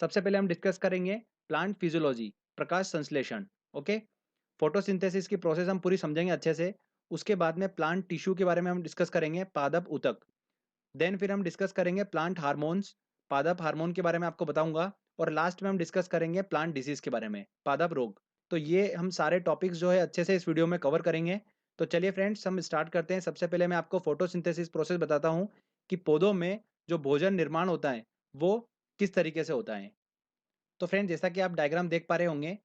सबसे पहले हम डिस्कस करेंगे प्लांट फिजियोलॉजी, प्रकाश संश्लेषण। ओके, फोटोसिंथेसिस की प्रोसेस हम पूरी समझेंगे अच्छे से। उसके बाद में प्लांट टिश्यू के बारे में हम डिस्कस करेंगे, पादप ऊतक। देन फिर हम डिस्कस करेंगे प्लांट हार्मोन्स, पादप हार्मोन के बारे में आपको बताऊंगा। और लास्ट में हम डिस्कस करेंगे प्लांट डिजीज के बारे में, पादप रोग। तो ये हम सारे टॉपिक्स जो है अच्छे से इस वीडियो में कवर करेंगे। तो चलिए फ्रेंड्स, हम स्टार्ट करते हैं। सबसे पहले मैं आपको फोटोसिंथेसिस प्रोसेस बताता हूँ कि पौधों में जो भोजन निर्माण होता है वो किस तरीके से होता है। तो फ्रेंड, जैसा कि आप डायग्राम देख पा रहे होंगे,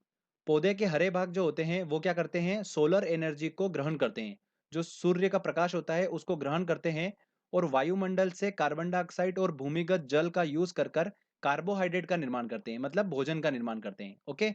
पौधे के हरे भाग जो होते हैं वो क्या करते हैं, सोलर एनर्जी को ग्रहण करते हैं। जो सूर्य का प्रकाश होता है उसको ग्रहण करते हैं और वायुमंडल से कार्बन डाइऑक्साइड और भूमिगत जल का यूज कर कर कार्बोहाइड्रेट का निर्माण करते हैं, मतलब भोजन का निर्माण करते हैं। ओके,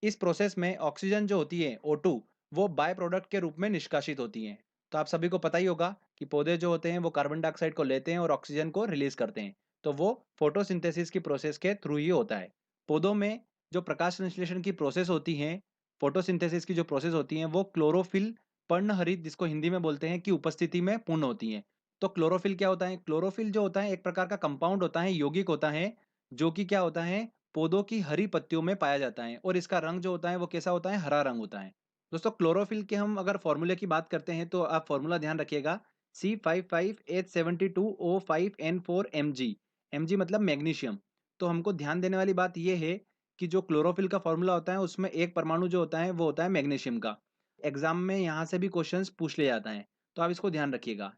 इस प्रोसेस में ऑक्सीजन जो होती है O2, वो बाय प्रोडक्ट के रूप में निष्कासित होती है। तो आप सभी को पता ही होगा कि पौधे जो होते हैं वो कार्बन डाइऑक्साइड को लेते हैं और ऑक्सीजन को रिलीज करते हैं। तो वो फोटोसिंथेसिस की प्रोसेस के थ्रू ही होता है। पौधों में जो प्रकाश संश्लेषण की प्रोसेस होती है, फोटोसिंथेसिस की जो प्रोसेस होती है, वो क्लोरोफिल पर्णहरित, जिसको हिंदी में बोलते हैं, की उपस्थिति में पूर्ण होती है। तो क्लोरोफिल क्या होता है? क्लोरोफिल जो होता है एक प्रकार का कंपाउंड होता है, यौगिक होता है, जो कि क्या होता है, पौधों की हरी पत्तियों में पाया जाता है। और इसका रंग जो होता है वो कैसा होता है? हरा रंग होता है। दोस्तों, क्लोरोफिल के हम अगर फॉर्मूले की बात करते हैं तो आप फॉर्मूला ध्यान रखिएगा, C55H72O5N4 Mg। Mg मतलब मैग्नीशियम। तो हमको ध्यान देने वाली बात यह है कि जो क्लोरोफिल का फॉर्मूला होता है उसमें एक परमाणु जो होता है वो होता है मैग्नीशियम का। एग्जाम में यहाँ से भी क्वेश्चंस पूछ लिया जाता है, तो आप इसको ध्यान रखिएगा।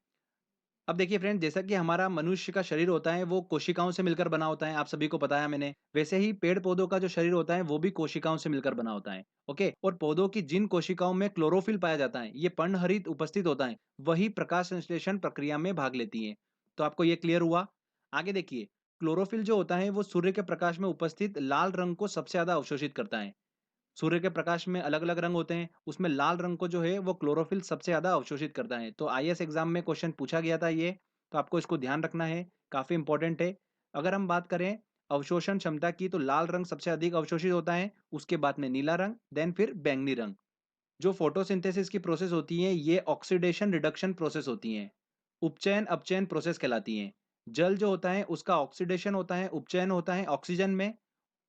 अब देखिए फ्रेंड, जैसा कि हमारा मनुष्य का शरीर होता है वो कोशिकाओं से मिलकर बना होता है, आप सभी को बताया मैंने। वैसे ही पेड़ पौधों का जो शरीर होता है वो भी कोशिकाओं से मिलकर बना होता है। ओके, और पौधों की जिन कोशिकाओं में क्लोरोफिल पाया जाता है, ये पर्णहरित उपस्थित होता है, वही प्रकाश संश्लेषण प्रक्रिया में भाग लेती है। तो आपको ये क्लियर हुआ? आगे देखिए, क्लोरोफिल जो होता है वो सूर्य के प्रकाश में उपस्थित लाल रंग को सबसे ज्यादा अवशोषित करता है। सूर्य के प्रकाश में अलग-अलग रंग होते हैं, उसमें लाल रंग को जो है वो क्लोरोफिल सबसे ज़्यादा अवशोषित करता है। तो आईएएस एग्जाम में क्वेश्चन पूछा गया था ये, तो आपको इसको ध्यान रखना है, काफ़ी इंपॉर्टेंट है। अगर हम बात करें अवशोषण क्षमता की, तो लाल रंग सबसे अधिक अवशोषित होता है, उसके बाद में नीला रंग, देन फिर बैंगनी रंग। जो फोटोसिंथेसिस की प्रोसेस होती है ये ऑक्सीडेशन रिडक्शन प्रोसेस होती है, उपचयन अपचयन प्रोसेस कहलाती है। जल जो होता है उसका ऑक्सीडेशन होता है, उपचयन होता है ऑक्सीजन में।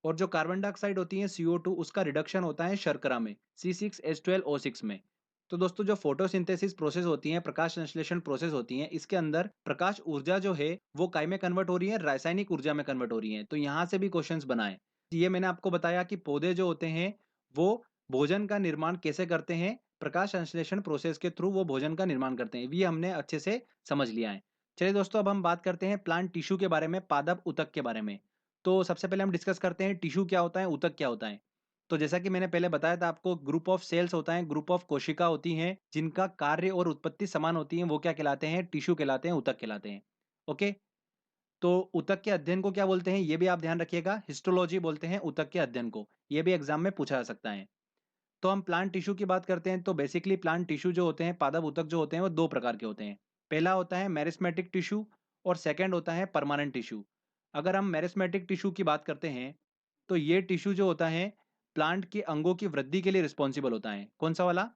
और जो कार्बन डाइऑक्साइड होती है CO2, उसका रिडक्शन होता है शर्करा में, C6H12O6 में। तो दोस्तों, जो फोटोसिंथेसिस प्रोसेस होती है, प्रकाश संश्लेषण प्रोसेस होती है, इसके अंदर प्रकाश ऊर्जा जो है वो काय में कन्वर्ट हो रही है, रासायनिक ऊर्जा में कन्वर्ट हो रही है। तो यहाँ से भी क्वेश्चंस बनाए। ये मैंने आपको बताया कि पौधे जो होते हैं वो भोजन का निर्माण कैसे करते हैं, प्रकाश संश्लेषण प्रोसेस के थ्रू वो भोजन का निर्माण करते हैं। ये हमने अच्छे से समझ लिया है। चलिए दोस्तों, अब हम बात करते हैं प्लांट टिश्यू के बारे में, पादप ऊतक के बारे में। तो सबसे पहले हम डिस्कस करते हैं टिश्यू क्या होता है, ऊतक क्या होता है। तो जैसा कि मैंने पहले बताया था आपको, ग्रुप ऑफ सेल्स होता है, ग्रुप ऑफ कोशिका होती हैं, जिनका कार्य और उत्पत्ति समान होती है, वो क्या कहलाते हैं? टिश्यू कहलाते हैं, ऊतक कहलाते हैं। ओके, तो ऊतक के अध्ययन को क्या बोलते हैं ये भी आप ध्यान रखिएगा, हिस्टोलॉजी बोलते हैं ऊतक के अध्ययन को। ये भी एग्जाम में पूछा जा सकता है। तो हम प्लांट टिश्यू की बात करते हैं, तो बेसिकली प्लांट टिश्यू जो होते हैं, पादप ऊतक जो होते हैं, वो दो प्रकार के होते हैं। पहला होता है मेरिस्मेटिक टिश्यू और सेकंड होता है परमानेंट टिश्यू। अगर हम मेरिस्मेटिक टिश्यू की बात करते हैं, तो ये टिश्यू जो होता है प्लांट के अंगों की वृद्धि के लिए रिस्पॉन्सिबल होता है। कौन सा वाला?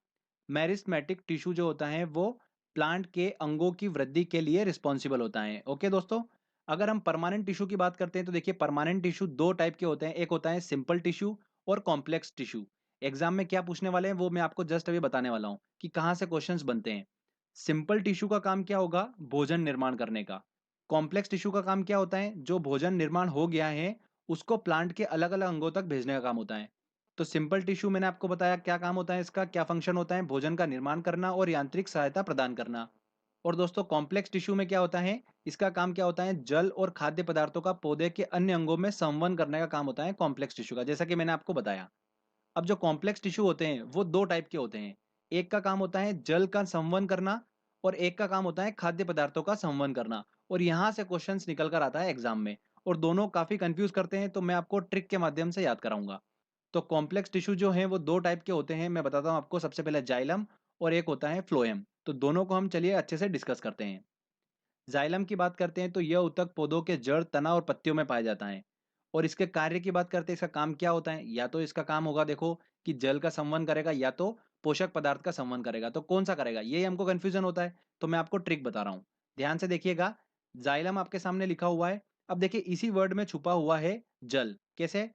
मेरिस्मेटिक टिश्यू जो होता है वो प्लांट के अंगों की वृद्धि के लिए रिस्पॉन्सिबल होता है। ओके दोस्तों, अगर हम परमानेंट टिश्यू की बात करते हैं, तो देखिए परमानेंट टिश्यू दो टाइप के होते हैं, एक होता है सिंपल टिश्यू और कॉम्प्लेक्स टिश्यू। एग्जाम में क्या पूछने वाले हैं वो मैं आपको जस्ट अभी बताने वाला हूं कि कहां से क्वेश्चंस बनते हैं। सिंपल टिश्यू का काम क्या होगा? भोजन निर्माण करने का। कॉम्प्लेक्स टिश्यू का काम क्या होता है? जो भोजन निर्माण हो गया है उसको प्लांट के अलग अलग अंगों तक भेजने का काम होता है। तो सिंपल टिश्यू मैंने आपको बताया क्या काम होता है, इसका क्या फंक्शन होता है, भोजन का निर्माण करना और यांत्रिक सहायता प्रदान करना। और दोस्तों, कॉम्प्लेक्स टिश्यू में क्या होता है, इसका काम क्या होता है, जल और खाद्य पदार्थों का पौधे के अन्य अंगों में संवहन करने का काम होता है कॉम्प्लेक्स टिश्यू का, जैसा कि मैंने आपको बताया। अब जो कॉम्प्लेक्स टिश्यू होते हैं वो दो टाइप के होते हैं, एक का काम होता है जल का संवहन करना और एक का काम होता है खाद्य पदार्थों का संवहन करना। और यहाँ से क्वेश्चंस निकल कर आता है एग्जाम में, और दोनों काफी कंफ्यूज करते हैं, तो मैं आपको ट्रिक के माध्यम से याद कराऊंगा। तो कॉम्प्लेक्स टिश्यू जो है वो दो टाइप के होते हैं, मैं बताता हूँ आपको। सबसे पहले जाइलम और एक होता है फ्लोएम। तो दोनों को हम चलिए अच्छे से डिस्कस करते हैं। जाइलम की बात करते हैं तो यह ऊतक पौधों के जड़, तना और पत्तियों में पाया जाता है। और इसके कार्य की बात करते हैं, इसका काम क्या होता है, या तो इसका काम होगा देखो कि जल का संवहन करेगा या तो पोषक पदार्थ का संवहन करेगा। तो कौन सा करेगा, यही हमको कंफ्यूजन होता है। तो मैं आपको ट्रिक बता रहा हूँ, ध्यान से देखिएगा। जाइलम आपके सामने लिखा हुआ है, अब देखिए इसी वर्ड में छुपा हुआ है जल। कैसे?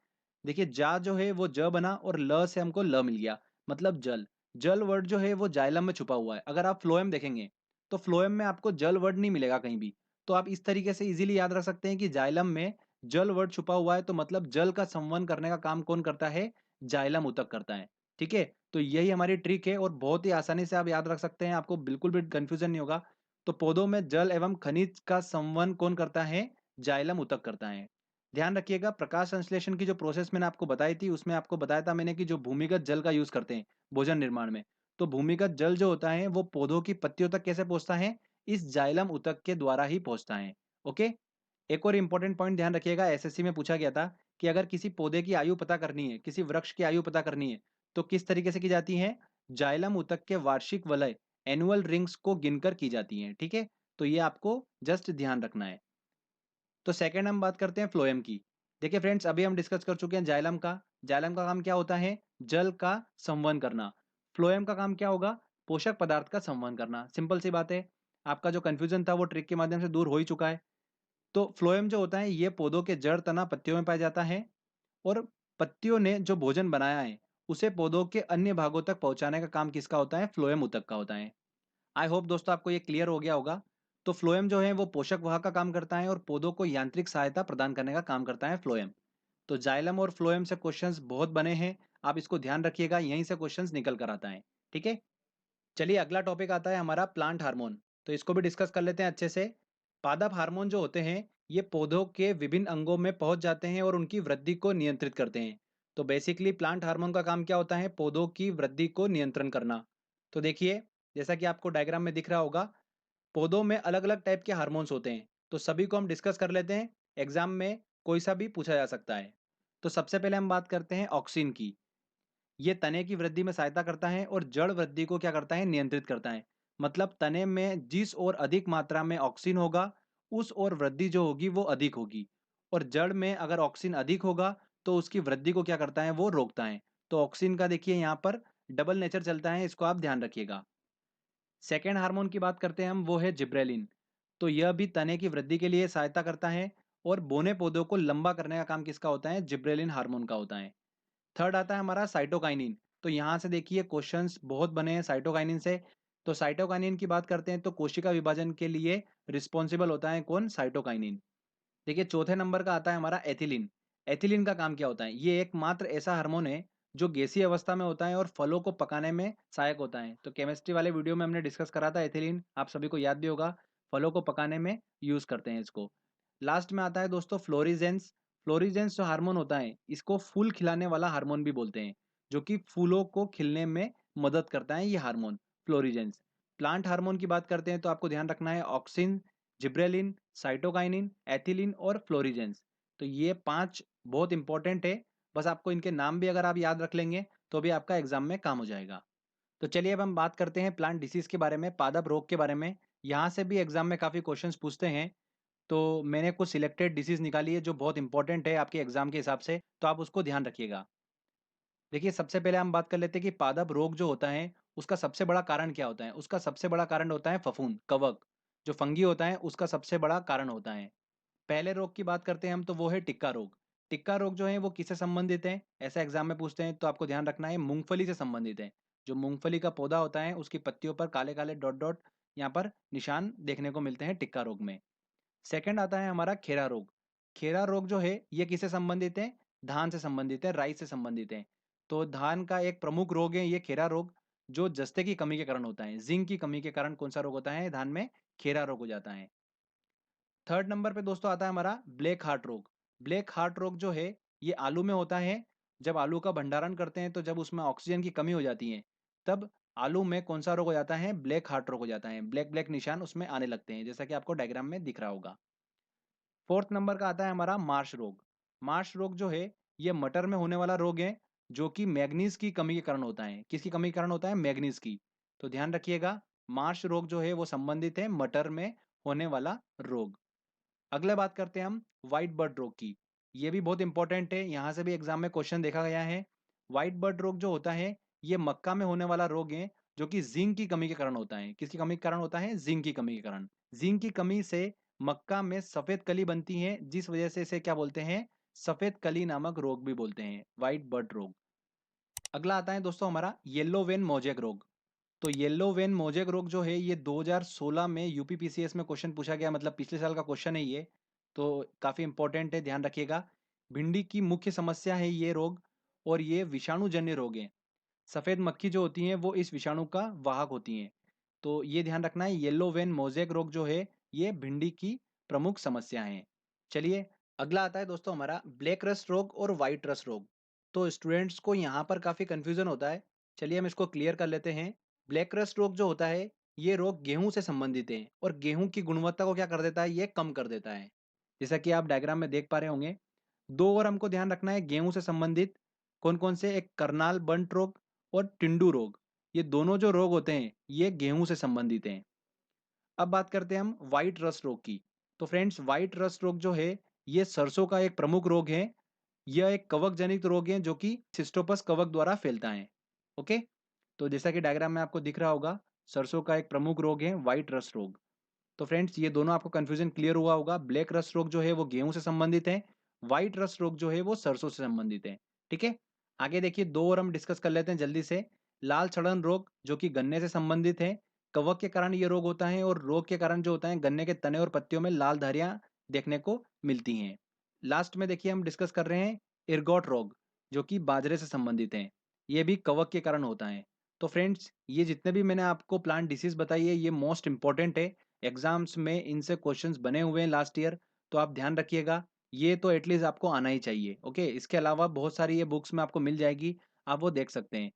देखिए जा जो है वो ज बना और ल से हमको ल मिल गया, मतलब जल। जल वर्ड जो है वो जाइलम में छुपा हुआ है। अगर आप फ्लोएम देखेंगे तो फ्लोएम में आपको जल वर्ड नहीं मिलेगा कहीं भी। तो आप इस तरीके से इजीली याद रख सकते हैं कि जाइलम में जल वर्ड छुपा हुआ है, तो मतलब जल का संवहन करने का काम कौन करता है? जाइलम ऊतक करता है। ठीक है, तो यही हमारी ट्रिक है और बहुत ही आसानी से आप याद रख सकते हैं, आपको बिल्कुल भी कंफ्यूजन नहीं होगा। तो पौधों में जल एवं खनिज का संवहन कौन करता है? जाइलम ऊतक करता है। ध्यान रखिएगा, प्रकाश संश्लेषण की जो प्रोसेस मैंने आपको बताई थी, उसमें आपको बताया था मैंने कि जो भूमिगत जल का यूज करते हैं भोजन निर्माण में, तो भूमिगत जल जो होता है वो पौधों की पत्तियों तक कैसे पहुंचता है? इस जाइलम ऊतक के द्वारा ही पहुंचता है। ओके। एक और इंपॉर्टेंट पॉइंट ध्यान रखिएगा, एसएससी में पूछा गया था कि अगर किसी पौधे की आयु पता करनी है, किसी वृक्ष की आयु पता करनी है, तो किस तरीके से की जाती है? जाइलम ऊतक के वार्षिक वलय एनुअल रिंग्स को गिनकर की जाती है। ठीक है, तो ये आपको जस्ट ध्यान रखना है। तो सेकंड हम बात करते हैं फ्लोएम की। देखिए फ्रेंड्स, अभी हम डिस्कस कर चुके हैं जाइलम का। जाइलम का काम क्या होता है? जल का संवहन करना। फ्लोएम का काम क्या होगा? पोषक पदार्थ का संवहन करना। सिंपल सी बात है, आपका जो कंफ्यूजन था वो ट्रिक के माध्यम से दूर हो ही चुका है। तो फ्लोएम जो होता है ये पौधों के जड़, तना, पत्तियों में पाया जाता है और पत्तियों ने जो भोजन बनाया है उसे पौधों के अन्य भागों तक पहुंचाने का काम किसका होता है? फ्लोएम ऊतक का होता है। आई होप दोस्तों आपको ये क्लियर हो गया होगा। तो फ्लोएम जो है वो पोषक वाहक का काम करता है और पौधों को यांत्रिक सहायता प्रदान करने का काम करता है फ्लोएम। तो जाइलम और फ्लोएम से क्वेश्चंस बहुत बने हैं, आप इसको ध्यान रखिएगा, यहीं से क्वेश्चंस निकल कर आता है। ठीक है, चलिए अगला टॉपिक आता है हमारा प्लांट हार्मोन। तो इसको भी डिस्कस कर लेते हैं अच्छे से। पादप हार्मोन जो होते हैं ये पौधों के विभिन्न अंगों में पहुंच जाते हैं और उनकी वृद्धि को नियंत्रित करते हैं। तो बेसिकली प्लांट हार्मोन का काम क्या होता है? पौधों की वृद्धि को नियंत्रण करना। तो देखिए, जैसा कि आपको डायग्राम में दिख रहा होगा, पौधों में अलग अलग टाइप के हार्मोन्स होते हैं, तो सभी को हम डिस्कस कर लेते हैं। एग्जाम में कोई सा भी पूछा जा सकता है। तो सबसे पहले हम बात करते हैं ऑक्सिन की। ये तने की वृद्धि में सहायता करता है और जड़ वृद्धि को क्या करता है? नियंत्रित करता है। मतलब तने में जिस और अधिक मात्रा में ऑक्सिन होगा उस और वृद्धि जो होगी वो अधिक होगी, और जड़ में अगर ऑक्सिन अधिक होगा तो उसकी वृद्धि को क्या करता है? वो रोकता है। तो ऑक्सिन का देखिए यहाँ पर डबल नेचर चलता है, इसको आप ध्यान रखिएगा। सेकेंड हार्मोन की बात करते हैं हम, वो है जिब्रेलिन। तो यह भी तने की वृद्धि के लिए सहायता करता है और बोने पौधों को लंबा करने का काम किसका होता है? जिब्रेलिन हार्मोन का होता है। थर्ड आता है हमारा साइटोकाइनिन। तो यहाँ से देखिए क्वेश्चंस बहुत बने हैं साइटोकाइनिन से। तो साइटोकाइनिन की बात करते हैं तो कोशिका विभाजन के लिए रिस्पॉन्सिबल होता है कौन? साइटोकाइनिन। देखिए चौथे नंबर का आता है हमारा एथिलीन। एथिलीन का काम क्या होता है? ये एकमात्र ऐसा हार्मोन है जो गैसीय अवस्था में होता है और फलों को पकाने में सहायक होता है। तो केमिस्ट्री वाले वीडियो में हमने डिस्कस करा था एथिलीन, आप सभी को याद भी होगा। फलों को पकाने में यूज करते हैं इसको। लास्ट में आता है दोस्तों फ्लोरिजेंस। फ्लोरिजेंस जो हार्मोन होता है इसको फूल खिलाने वाला हार्मोन भी बोलते हैं, जो कि फूलों को खिलने में मदद करता है ये हार्मोन फ्लोरिजेंस। प्लांट हार्मोन की बात करते हैं तो आपको ध्यान रखना है ऑक्सिन, जिब्रेलिन, साइटोकाइनिन, एथिलीन और फ्लोरिजेंस। तो ये 5 बहुत इंपॉर्टेंट है। बस आपको इनके नाम भी अगर आप याद रख लेंगे तो भी आपका एग्जाम में काम हो जाएगा। तो चलिए अब हम बात करते हैं प्लांट डिसीज के बारे में, पादप रोग के बारे में। यहाँ से भी एग्जाम में काफ़ी क्वेश्चंस पूछते हैं। तो मैंने कुछ सिलेक्टेड डिसीज निकाली है जो बहुत इंपॉर्टेंट है आपके एग्जाम के हिसाब से, तो आप उसको ध्यान रखिएगा। देखिए सबसे पहले हम बात कर लेते हैं कि पादप रोग जो होता है उसका सबसे बड़ा कारण क्या होता है? उसका सबसे बड़ा कारण होता है फफूंद, कवक। जो फंगी होता है उसका सबसे बड़ा कारण होता है। पहले रोग की बात करते हैं हम, तो वो है टिक्का रोग। टिक्का रोग जो है वो किससे संबंधित है? ऐसा एग्जाम में पूछते हैं, तो आपको ध्यान रखना है मूंगफली से संबंधित है। जो मूंगफली का पौधा होता है उसकी पत्तियों पर काले काले डॉट डॉट यहाँ पर निशान देखने को मिलते हैं टिक्का रोग में। सेकंड आता है हमारा खेरा रोग। खेरा रोग जो है ये किससे संबंधित है? धान से संबंधित है, राई से संबंधित है। तो धान का एक प्रमुख रोग है ये खेरा रोग, जो जस्ते की कमी के कारण होता है। जिंक की कमी के कारण कौन सा रोग होता है? धान में खेरा रोग हो जाता है। थर्ड नंबर पे दोस्तों आता है हमारा ब्लैक हार्ट रोग। ब्लैक हार्ट रोग जो है ये आलू में होता है। जब आलू का भंडारण करते हैं तो जब उसमें ऑक्सीजन की कमी हो जाती है तब आलू में कौन सा रोग हो जाता है? ब्लैक हार्ट रोग हो जाता है। ब्लैक ब्लैक निशान उसमें आने लगते हैं, जैसा कि आपको डायग्राम में दिख रहा होगा। फोर्थ नंबर का आता है हमारा मार्श रोग। मार्श रोग जो है ये मटर में होने वाला रोग है, जो कि मैग्नीज की कमी के कारण होता है। किसकी कमी के कारण होता है? मैग्नीज की। तो ध्यान रखिएगा, मार्श रोग जो है वो संबंधित है मटर में होने वाला रोग। अगला बात करते हैं हम व्हाइट बर्ड रोग की। ये भी बहुत इंपॉर्टेंट है, यहाँ से भी एग्जाम में क्वेश्चन देखा गया है। व्हाइट बर्ड रोग जो होता है ये मक्का में होने वाला रोग है, जो कि जिंक की कमी के कारण होता है। किसकी कमी के कारण होता है? जिंक की कमी के कारण। जिंक की कमी से मक्का में सफेद कली बनती है, जिस वजह से इसे क्या बोलते हैं? सफेद कली नामक रोग भी बोलते हैं, व्हाइट बर्ड रोग। अगला आता है दोस्तों हमारा येलो वेन मोजेक रोग। तो येलो वेन मोजेक रोग जो है ये 2016 में यूपीपीसीएस में क्वेश्चन पूछा गया, मतलब पिछले साल का क्वेश्चन है ये, तो काफी इंपॉर्टेंट है, ध्यान रखिएगा। भिंडी की मुख्य समस्या है ये रोग, और ये विषाणुजन्य रोग है। सफेद मक्खी जो होती हैं वो इस विषाणु का वाहक होती हैं। तो ये ध्यान रखना है, येलो वेन मोजेक रोग जो है ये भिंडी की प्रमुख समस्या है। चलिए अगला आता है दोस्तों हमारा ब्लैक रस्ट रोग और व्हाइट रस्ट रोग। तो स्टूडेंट्स को यहाँ पर काफी कंफ्यूजन होता है, चलिए हम इसको क्लियर कर लेते हैं। ब्लैक रस्ट रोग जो होता है ये रोग गेहूं से संबंधित है, और गेहूं की गुणवत्ता को क्या कर देता है? ये कम कर देता है। जैसा कि आप डायग्राम में देख पा रहे होंगे। दो और हमको ध्यान रखना है गेहूं से संबंधित, कौन कौन से? एक करनाल बंट रोग और टिंडू रोग। ये दोनों जो रोग होते हैं ये गेहूं से संबंधित हैं। अब बात करते हैं हम व्हाइट रस्ट रोग की। तो फ्रेंड्स व्हाइट रस्ट रोग जो है ये सरसों का एक प्रमुख रोग है। यह एक कवक जनित रोग है जो कि सिस्टोपस कवक द्वारा फैलता है। ओके, तो जैसा कि डायग्राम में आपको दिख रहा होगा, सरसों का एक प्रमुख रोग है व्हाइट रस्ट रोग। तो फ्रेंड्स ये दोनों आपको कंफ्यूजन क्लियर हुआ होगा। ब्लैक रस्ट रोग जो है वो गेहूं से संबंधित है, व्हाइट रस्ट रोग जो है वो सरसों से संबंधित है। ठीक है, आगे देखिए दो और हम डिस्कस कर लेते हैं जल्दी से। लाल सड़न रोग जो कि गन्ने से संबंधित है, कवक के कारण ये रोग होता है, और रोग के कारण जो होता है गन्ने के तने और पत्तियों में लाल धारियां देखने को मिलती हैं। लास्ट में देखिए हम डिस्कस कर रहे हैं इरगॉट रोग, जो कि बाजरे से संबंधित है। ये भी कवक के कारण होता है। तो फ्रेंड्स ये जितने भी मैंने आपको प्लांट डिसीज बताई है ये मोस्ट इंपॉर्टेंट है, एग्जाम्स में इनसे क्वेश्चंस बने हुए हैं लास्ट ईयर। तो आप ध्यान रखिएगा, ये तो एटलीस्ट आपको आना ही चाहिए। ओके, इसके अलावा बहुत सारी ये बुक्स में आपको मिल जाएगी, आप वो देख सकते हैं।